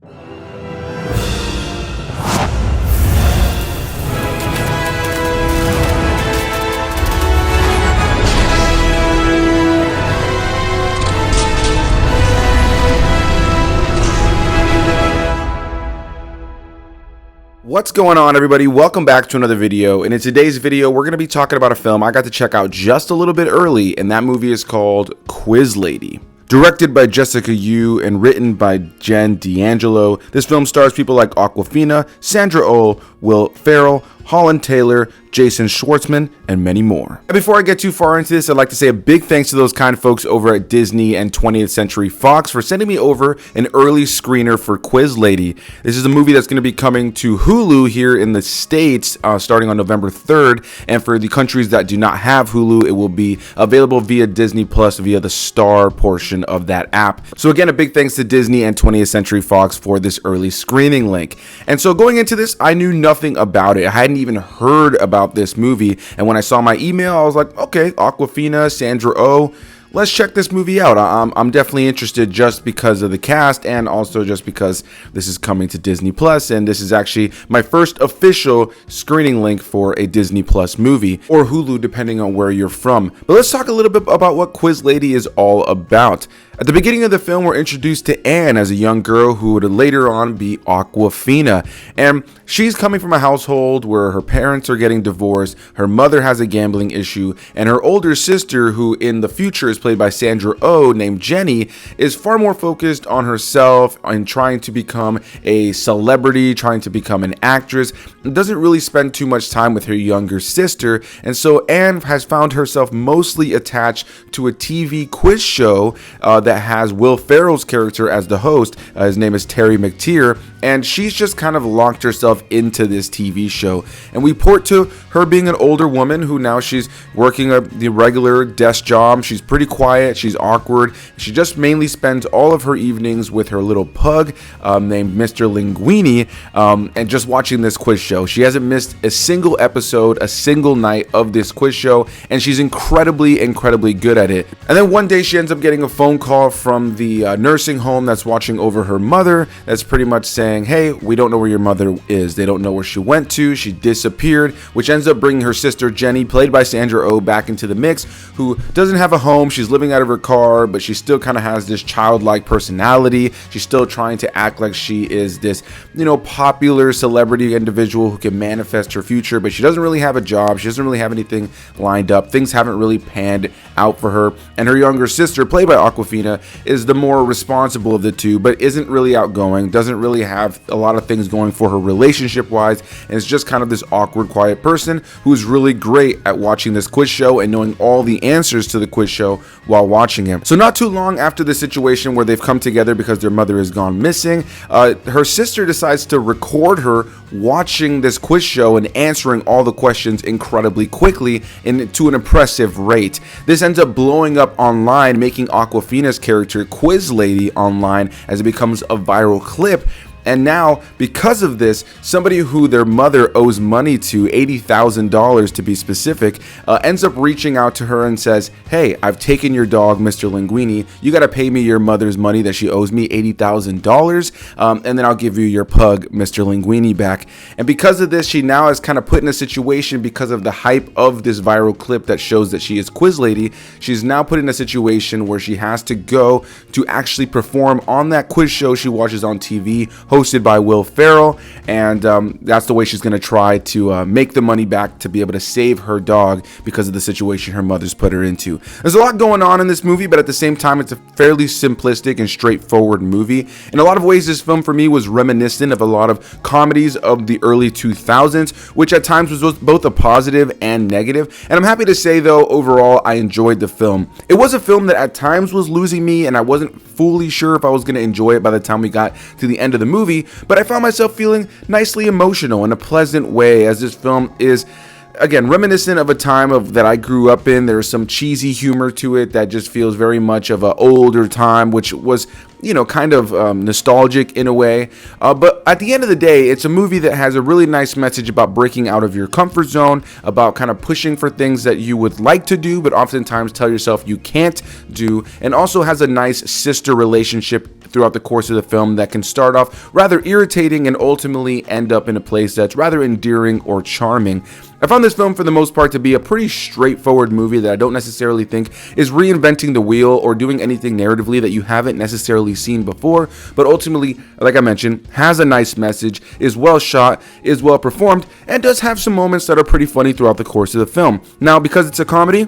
What's going on, everybody? Welcome back to another video, and in today's video we're going to be talking about a film I got to check out just a little bit early, and that movie is called Quiz Lady. Directed by Jessica Yu and written by Jen D'Angelo, this film stars people like Awkwafina, Sandra Oh, Will Ferrell, Holland Taylor, Jason Schwartzman, and many more. And before I get too far into this, I'd like to say a big thanks to those kind folks over at Disney and 20th Century Fox for sending me over an early screener for Quiz Lady. This is a movie that's going to be coming to Hulu here in the States starting on November 3rd, and for the countries that do not have Hulu, it will be available via Disney Plus via the Star portion of that app. So again, a big thanks to Disney and 20th Century Fox for this early screening link. And so going into this, I knew nothing about it. I hadn't even heard about this movie, and when I saw my email, I was like, okay, Awkwafina, Sandra Oh, let's check this movie out. I'm definitely interested just because of the cast, and also just because this is coming to Disney Plus, and this is actually my first official screening link for a Disney Plus movie, or Hulu depending on where you're from. But let's talk a little bit about what Quiz Lady is all about. At the beginning of the film, we're introduced to Anne as a young girl who would later on be Awkwafina. And she's coming from a household where her parents are getting divorced, her mother has a gambling issue, and her older sister, who in the future is played by Sandra Oh, named Jenny, is far more focused on herself and trying to become a celebrity, trying to become an actress, and doesn't really spend too much time with her younger sister. And so Anne has found herself mostly attached to a TV quiz show that has Will Ferrell's character as the host. His name is Terry McTeer, and she's just kind of locked herself into this TV show. And we port to her being an older woman who now she's working the regular desk job. She's pretty quiet, she's awkward. She just mainly spends all of her evenings with her little pug named Mr. Linguini, and just watching this quiz show. She hasn't missed a single episode, a single night of this quiz show, and she's incredibly good at it. And then one day she ends up getting a phone call from the nursing home that's watching over her mother, that's pretty much saying, hey, we don't know where your mother is. They don't know where she went to. She disappeared, which ends up bringing her sister Jenny, played by Sandra Oh, back into the mix, who doesn't have a home. She's living out of her car, but she still kind of has this childlike personality. She's still trying to act like she is this, popular celebrity individual who can manifest her future, but she doesn't really have a job. She doesn't really have anything lined up. Things haven't really panned out for her. And her younger sister, played by Awkwafina, is the more responsible of the two, but isn't really outgoing, doesn't really have a lot of things going for her relationship wise, and is just kind of this awkward, quiet person who's really great at watching this quiz show and knowing all the answers to the quiz show while watching him. So not too long after the situation where they've come together because their mother has gone missing, her sister decides to record her watching this quiz show and answering all the questions incredibly quickly and to an impressive rate. This ends up blowing up online, making Awkwafina's character Quiz Lady online as it becomes a viral clip. And now, because of this, somebody who their mother owes money to, $80,000 to be specific, ends up reaching out to her and says, hey, I've taken your dog, Mr. Linguini. You got to pay me your mother's money that she owes me, $80,000, and then I'll give you your pug, Mr. Linguini, back. And because of this, she now is kind of put in a situation, because of the hype of this viral clip that shows that she is Quiz Lady. She's now put in a situation where she has to go to actually perform on that quiz show she watches on TV, hosted by Will Ferrell, and that's the way she's going to try to make the money back to be able to save her dog because of the situation her mother's put her into. There's a lot going on in this movie, but at the same time, it's a fairly simplistic and straightforward movie. In a lot of ways, this film for me was reminiscent of a lot of comedies of the early 2000s, which at times was both a positive and negative. And I'm happy to say, though, overall, I enjoyed the film. It was a film that at times was losing me, and I wasn't fully sure if I was going to enjoy it by the time we got to the end of the movie, but I found myself feeling nicely emotional in a pleasant way, as this film is, again, reminiscent of a time that I grew up in. There's some cheesy humor to it that just feels very much of an older time, which was, kind of nostalgic in a way. But at the end of the day, it's a movie that has a really nice message about breaking out of your comfort zone, about kind of pushing for things that you would like to do, but oftentimes tell yourself you can't do, and also has a nice sister relationship throughout the course of the film that can start off rather irritating and ultimately end up in a place that's rather endearing or charming. I found this film for the most part to be a pretty straightforward movie that I don't necessarily think is reinventing the wheel or doing anything narratively that you haven't necessarily seen before, but ultimately, like I mentioned, has a nice message, is well shot, is well performed, and does have some moments that are pretty funny throughout the course of the film. Now, because it's a comedy,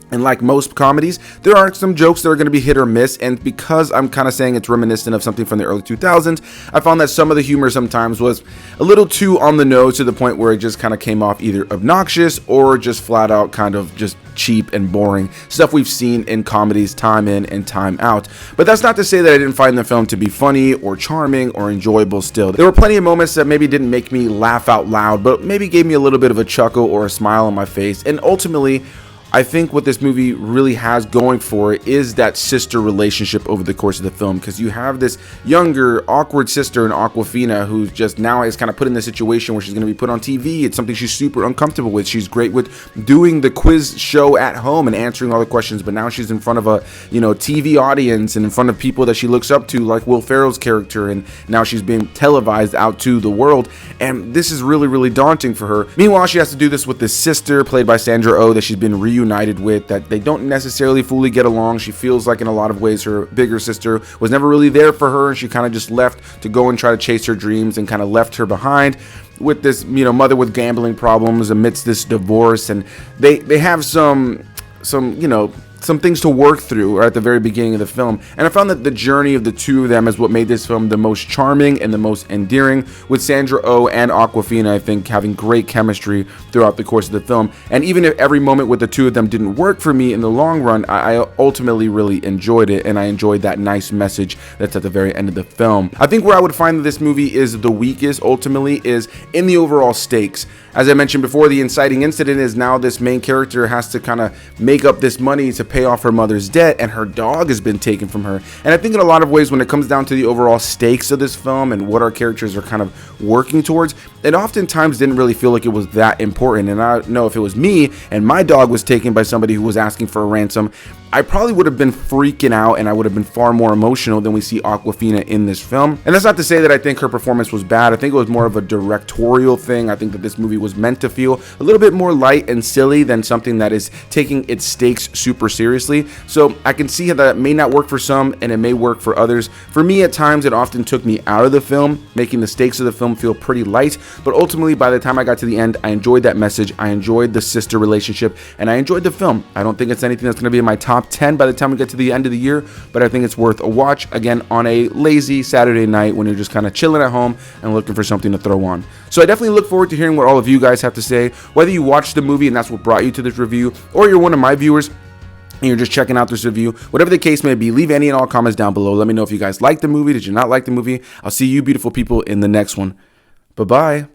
and like most comedies, there are some jokes that are going to be hit or miss, and because I'm kind of saying it's reminiscent of something from the early 2000s, I found that some of the humor sometimes was a little too on the nose to the point where it just kind of came off either obnoxious or just flat out kind of just cheap and boring stuff we've seen in comedies time in and time out. But that's not to say that I didn't find the film to be funny or charming or enjoyable still. There were plenty of moments that maybe didn't make me laugh out loud, but maybe gave me a little bit of a chuckle or a smile on my face, and ultimately, I think what this movie really has going for it is that sister relationship over the course of the film, because you have this younger, awkward sister in Awkwafina who's just now is kind of put in this situation where she's going to be put on TV. It's something she's super uncomfortable with. She's great with doing the quiz show at home and answering all the questions, but now she's in front of a TV audience and in front of people that she looks up to, like Will Ferrell's character, and now she's being televised out to the world, and this is really, really daunting for her. Meanwhile, she has to do this with this sister played by Sandra Oh that she's been reunited with, that they don't necessarily fully get along. She feels like in a lot of ways her bigger sister was never really there for her, and she kind of just left to go and try to chase her dreams and kind of left her behind with this mother with gambling problems amidst this divorce. And they have some things to work through at the very beginning of the film, and I found that the journey of the two of them is what made this film the most charming and the most endearing, with Sandra Oh and Awkwafina, I think, having great chemistry throughout the course of the film. And even if every moment with the two of them didn't work for me in the long run, I ultimately really enjoyed it, and I enjoyed that nice message that's at the very end of the film. I think where I would find that this movie is the weakest ultimately is in the overall stakes. As I mentioned before, the inciting incident is now this main character has to kind of make up this money to pay off her mother's debt, and her dog has been taken from her. And I think in a lot of ways, when it comes down to the overall stakes of this film and what our characters are kind of working towards, it oftentimes didn't really feel like it was that important. And I know if it was me and my dog was taken by somebody who was asking for a ransom, I probably would have been freaking out, and I would have been far more emotional than we see Awkwafina in this film. And that's not to say that I think her performance was bad. I think it was more of a directorial thing. I think that this movie was meant to feel a little bit more light and silly than something that is taking its stakes super seriously. So I can see how that may not work for some and it may work for others. For me, at times, it often took me out of the film, making the stakes of the film feel pretty light. But ultimately, by the time I got to the end, I enjoyed that message. I enjoyed the sister relationship, and I enjoyed the film. I don't think it's anything that's going to be in my top 10 by the time we get to the end of the year, but I think it's worth a watch, again, on a lazy Saturday night when you're just kind of chilling at home and looking for something to throw on. So I definitely look forward to hearing what all of you guys have to say, whether you watched the movie and that's what brought you to this review, or you're one of my viewers and you're just checking out this review. Whatever the case may be, leave any and all comments down below. Let me know if you guys liked the movie. Did you not like the movie? I'll see you beautiful people in the next one. Bye-bye.